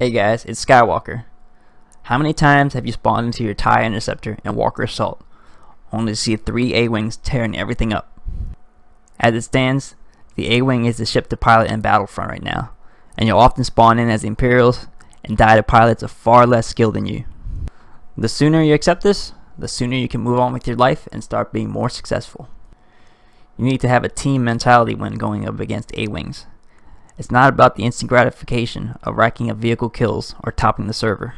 Hey guys, it's Skywalker. How many times have you spawned into your TIE Interceptor and Walker Assault, only to see 3 A-Wings tearing everything up? As it stands, the A-Wing is the ship to pilot in Battlefront right now, and you'll often spawn in as the Imperials and die to pilots of far less skill than you. The sooner you accept this, the sooner you can move on with your life and start being more successful. You need to have a team mentality when going up against A-Wings. It's not about the instant gratification of racking up vehicle kills or topping the server.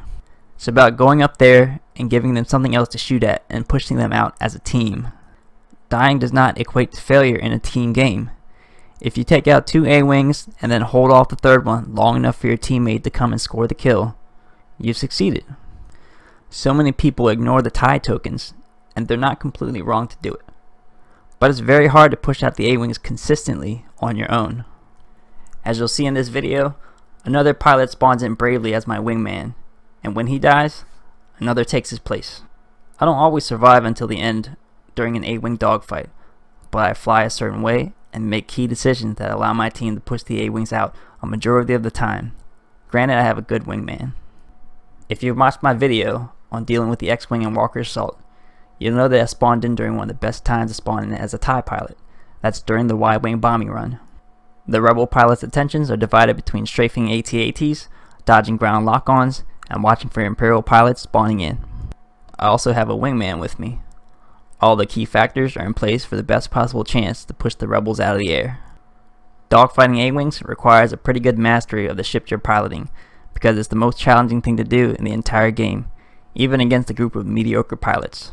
It's about going up there and giving them something else to shoot at and pushing them out as a team. Dying does not equate to failure in a team game. If you take out 2 A-Wings and then hold off the 3rd one long enough for your teammate to come and score the kill, you've succeeded. So many people ignore the TIE tokens, and they're not completely wrong to do it. But it's very hard to push out the A-Wings consistently on your own. As you'll see in this video, another pilot spawns in bravely as my wingman, and when he dies, another takes his place. I don't always survive until the end during an A-Wing dogfight, but I fly a certain way and make key decisions that allow my team to push the A-Wings out a majority of the time. Granted, I have a good wingman. If you've watched my video on dealing with the X-Wing and Walker Assault, you'll know that I spawned in during one of the best times to spawn in as a TIE pilot. That's during the wide-wing bombing run. The rebel pilot's attentions are divided between strafing AT-ATs, dodging ground lock-ons, and watching for Imperial pilots spawning in. I also have a wingman with me. All the key factors are in place for the best possible chance to push the rebels out of the air. Dogfighting A-Wings requires a pretty good mastery of the ship you're piloting, because it's the most challenging thing to do in the entire game, even against a group of mediocre pilots.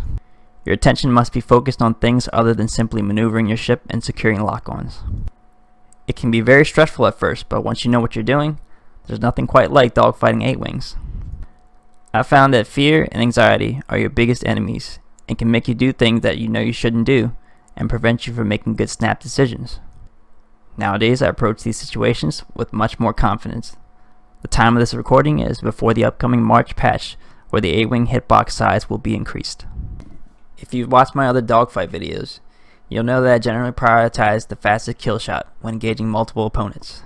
Your attention must be focused on things other than simply maneuvering your ship and securing lock-ons. It can be very stressful at first, but once you know what you're doing, there's nothing quite like dogfighting A-Wings. I found that fear and anxiety are your biggest enemies and can make you do things that you know you shouldn't do and prevent you from making good snap decisions. Nowadays, I approach these situations with much more confidence. The time of this recording is before the upcoming March patch where the A-Wing hitbox size will be increased. If you've watched my other dogfight videos, you'll know that I generally prioritize the fastest kill shot when engaging multiple opponents.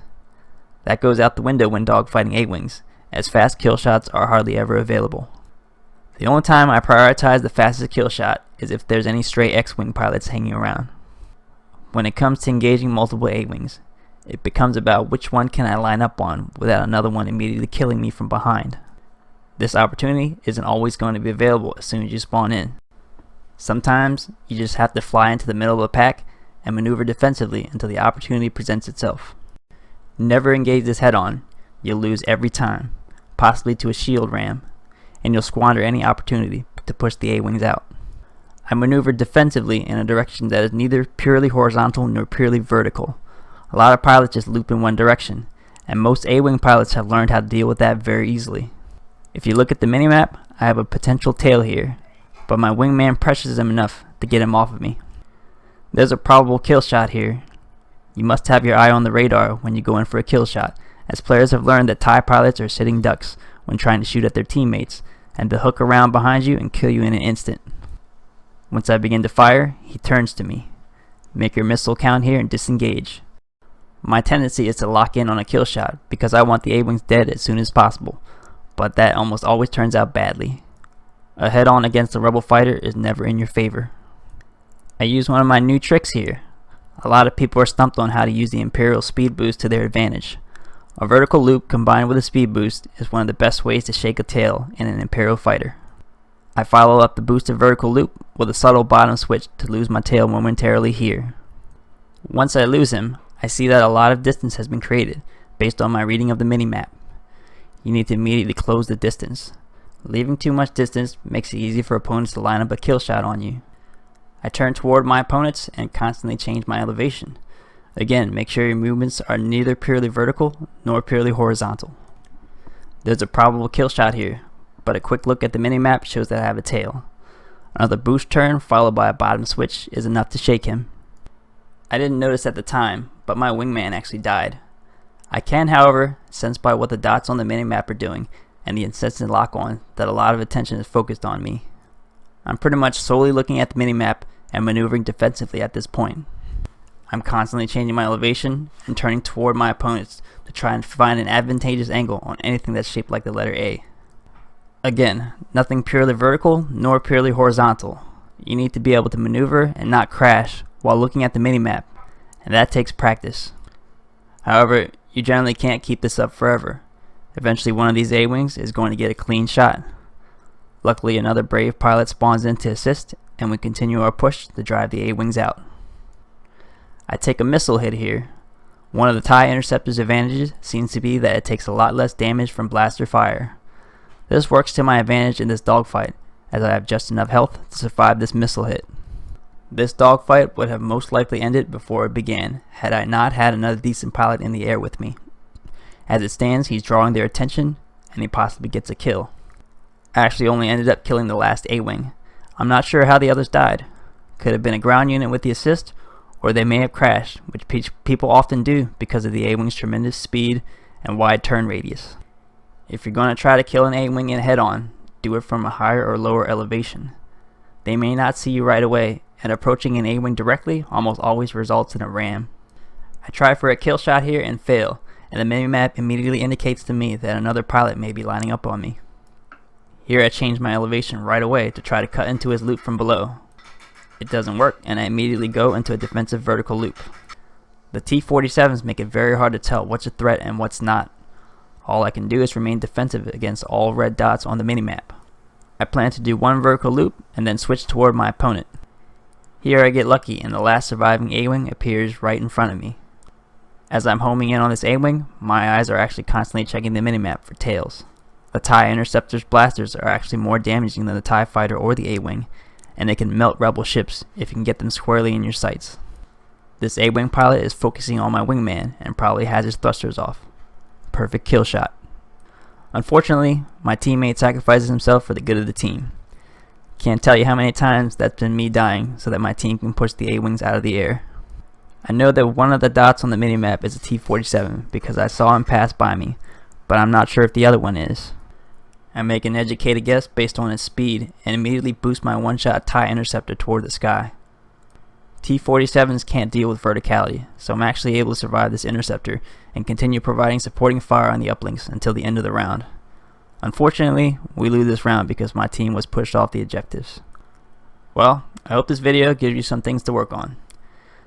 That goes out the window when dogfighting A-Wings, as fast kill shots are hardly ever available. The only time I prioritize the fastest kill shot is if there's any stray X-Wing pilots hanging around. When it comes to engaging multiple A-Wings, it becomes about which one can I line up on without another one immediately killing me from behind. This opportunity isn't always going to be available as soon as you spawn in. Sometimes you just have to fly into the middle of the pack and maneuver defensively until the opportunity presents itself. Never engage this head on, you'll lose every time, possibly to a shield ram, and you'll squander any opportunity to push the A-Wings out. I maneuver defensively in a direction that is neither purely horizontal nor purely vertical. A lot of pilots just loop in one direction, and most A-Wing pilots have learned how to deal with that very easily. If you look at the minimap, I have a potential tail here, but my wingman pressures him enough to get him off of me. There's a probable kill shot here. You must have your eye on the radar when you go in for a kill shot, as players have learned that TIE pilots are sitting ducks when trying to shoot at their teammates, and to hook around behind you and kill you in an instant. Once I begin to fire, he turns to me. Make your missile count here and disengage. My tendency is to lock in on a kill shot because I want the A-Wings dead as soon as possible, but that almost always turns out badly. A head-on against a rebel fighter is never in your favor. I use one of my new tricks here. A lot of people are stumped on how to use the Imperial speed boost to their advantage. A vertical loop combined with a speed boost is one of the best ways to shake a tail in an Imperial fighter. I follow up the boosted vertical loop with a subtle bottom switch to lose my tail momentarily here. Once I lose him, I see that a lot of distance has been created based on my reading of the minimap. You need to immediately close the distance. Leaving too much distance makes it easy for opponents to line up a kill shot on you. I turn toward my opponents and constantly change my elevation. Again, make sure your movements are neither purely vertical nor purely horizontal. There's a probable kill shot here, but a quick look at the minimap shows that I have a tail. Another boost turn followed by a bottom switch is enough to shake him. I didn't notice at the time, but my wingman actually died. I can, however, sense by what the dots on the minimap are doing and the incessant lock-on that a lot of attention is focused on me. I'm pretty much solely looking at the minimap and maneuvering defensively at this point. I'm constantly changing my elevation and turning toward my opponents to try and find an advantageous angle on anything that's shaped like the letter A. Again, nothing purely vertical nor purely horizontal. You need to be able to maneuver and not crash while looking at the minimap, and that takes practice. However, you generally can't keep this up forever. Eventually one of these A-wings is going to get a clean shot. Luckily, another brave pilot spawns in to assist, and we continue our push to drive the A-wings out. I take a missile hit here. One of the TIE Interceptor's advantages seems to be that it takes a lot less damage from blaster fire. This works to my advantage in this dogfight, as I have just enough health to survive this missile hit. This dogfight would have most likely ended before it began, had I not had another decent pilot in the air with me. As it stands, he's drawing their attention, and he possibly gets a kill. I actually only ended up killing the last A-wing. I'm not sure how the others died. Could have been a ground unit with the assist, or they may have crashed, which people often do because of the A-wing's tremendous speed and wide turn radius. If you're going to try to kill an A-wing in head-on, do it from a higher or lower elevation. They may not see you right away, and approaching an A-wing directly almost always results in a ram. I try for a kill shot here and fail, and the minimap immediately indicates to me that another pilot may be lining up on me. Here I change my elevation right away to try to cut into his loop from below. It doesn't work, and I immediately go into a defensive vertical loop. The T-47s make it very hard to tell what's a threat and what's not. All I can do is remain defensive against all red dots on the minimap. I plan to do one vertical loop and then switch toward my opponent. Here I get lucky and the last surviving A-wing appears right in front of me. As I'm homing in on this A-wing, my eyes are actually constantly checking the minimap for tails. The TIE Interceptor's blasters are actually more damaging than the TIE Fighter or the A-wing, and they can melt rebel ships if you can get them squarely in your sights. This A-wing pilot is focusing on my wingman and probably has his thrusters off. Perfect kill shot. Unfortunately, my teammate sacrifices himself for the good of the team. Can't tell you how many times that's been me dying so that my team can push the A-wings out of the air. I know that one of the dots on the minimap is a T-47 because I saw him pass by me, but I'm not sure if the other one is. I make an educated guess based on his speed and immediately boost my one-shot TIE Interceptor toward the sky. T-47s can't deal with verticality, so I'm actually able to survive this interceptor and continue providing supporting fire on the uplinks until the end of the round. Unfortunately, we lose this round because my team was pushed off the objectives. Well, I hope this video gives you some things to work on.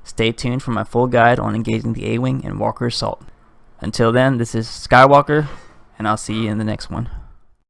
Stay tuned for my full guide on engaging the A-Wing and Walker Assault. Until then, this is Skywalker, and I'll see you in the next one.